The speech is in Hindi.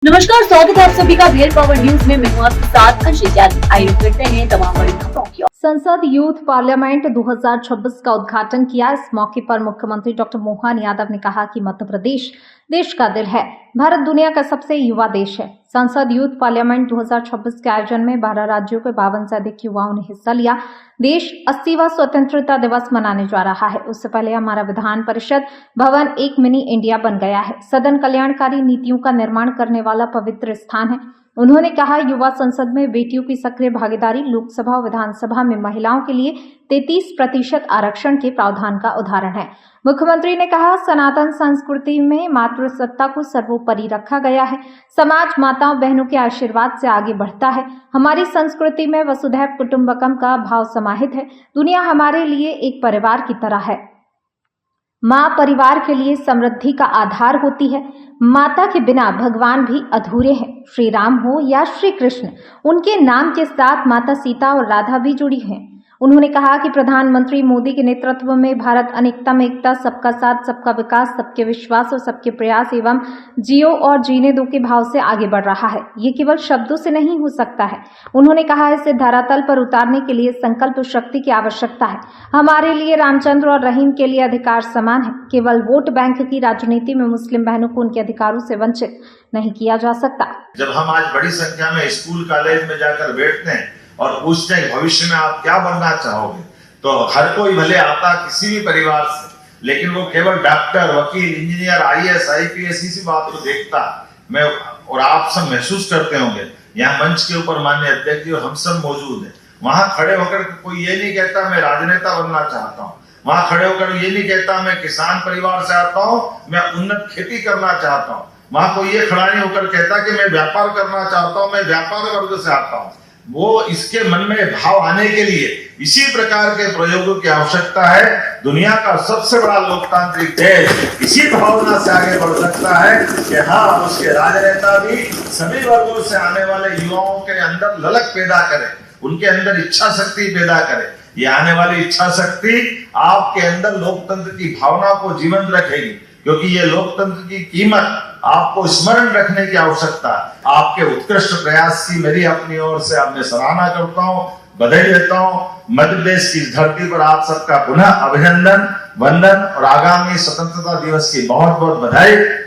नमस्कार, स्वागत है आप सभी का रियल पावर न्यूज में। मैं हूं आपके साथ अंशित यादव। आइए करते हैं तमाम बड़ी खबरों की। संसद यूथ पार्लियामेंट 2026 का उद्घाटन किया। इस मौके पर मुख्यमंत्री डॉक्टर मोहन यादव ने कहा कि मध्य प्रदेश देश का दिल है। भारत दुनिया का सबसे युवा देश है। संसद यूथ पार्लियामेंट 2026 के आयोजन में 12 राज्यों के 52 से अधिक युवाओं ने हिस्सा लिया। देश 80वां स्वतंत्रता दिवस मनाने जा रहा है। उससे पहले हमारा विधान परिषद भवन एक मिनी इंडिया बन गया है। सदन कल्याणकारी नीतियों का निर्माण करने वाला पवित्र स्थान है। उन्होंने कहा, युवा संसद में बेटियों की सक्रिय भागीदारी लोकसभा और विधानसभा में महिलाओं के लिए 33% आरक्षण के प्रावधान का उदाहरण है। मुख्यमंत्री ने कहा, सनातन संस्कृति में मातृसत्ता को सर्वोपरि रखा गया है। समाज माताओं बहनों के आशीर्वाद से आगे बढ़ता है। हमारी संस्कृति में वसुधैव कुटुंबकम का भाव समाहित है। दुनिया हमारे लिए एक परिवार की तरह है। माँ परिवार के लिए समृद्धि का आधार होती है। माता के बिना भगवान भी अधूरे हैं। श्री राम हो या श्री कृष्ण, उनके नाम के साथ माता सीता और राधा भी जुड़ी हैं। उन्होंने कहा कि प्रधानमंत्री मोदी के नेतृत्व में भारत अनेकता में एकता, सबका साथ, सबका विकास, सबके विश्वास और सबके प्रयास एवं जियो और जीने दो के भाव से आगे बढ़ रहा है। ये केवल शब्दों से नहीं हो सकता है। उन्होंने कहा, इसे धरातल पर उतारने के लिए संकल्प शक्ति की आवश्यकता है। हमारे लिए रामचंद्र और रहीम के लिए अधिकार समान है। केवल वोट बैंक की राजनीति में मुस्लिम बहनों को उनके अधिकारों से वंचित नहीं किया जा सकता। जब हम आज बड़ी संख्या में स्कूल कॉलेज में जाकर बैठते हैं और पूछते हैं भविष्य में आप क्या बनना चाहोगे, तो हर कोई भले आता किसी भी परिवार से, लेकिन वो केवल डॉक्टर, वकील, इंजीनियर, IAS, IPS इसी बात को देखता। मैं और आप सब महसूस करते होंगे, यहाँ मंच के ऊपर माननीय अध्यक्ष जी और हम सब मौजूद हैं। वहां खड़े होकर कोई ये नहीं कहता मैं राजनेता बनना चाहता हूँ। वहां खड़े होकर ये नहीं कहता मैं किसान परिवार से आता हूँ, मैं उन्नत खेती करना चाहता हूँ। वहां कोई ये खड़ा नहीं होकर कहता कि मैं व्यापार करना चाहता हूँ, मैं व्यापार वर्ग से आता हूँ। वो इसके मन में भाव आने के लिए इसी प्रकार के प्रयोगों की आवश्यकता है। दुनिया का सबसे बड़ा लोकतांत्रिक देश इसी भावना से आगे बढ़ सकता है कि हाँ, उसके राजनेता भी सभी वर्गों से आने वाले युवाओं के अंदर ललक पैदा करें, उनके अंदर इच्छा शक्ति पैदा करें। ये आने वाली इच्छा शक्ति आपके अंदर लोकतंत्र की भावना को जीवंत रखेगी, क्योंकि ये लोकतंत्र की कीमत आपको स्मरण रखने की आवश्यकता है। आपके उत्कृष्ट प्रयास की मेरी अपनी ओर से आपने सराहना करता हूँ, बधाई देता हूँ। मध्य प्रदेश की धरती पर आप सबका पुनः अभिनंदन, वंदन और आगामी स्वतंत्रता दिवस की बहुत बहुत बधाई।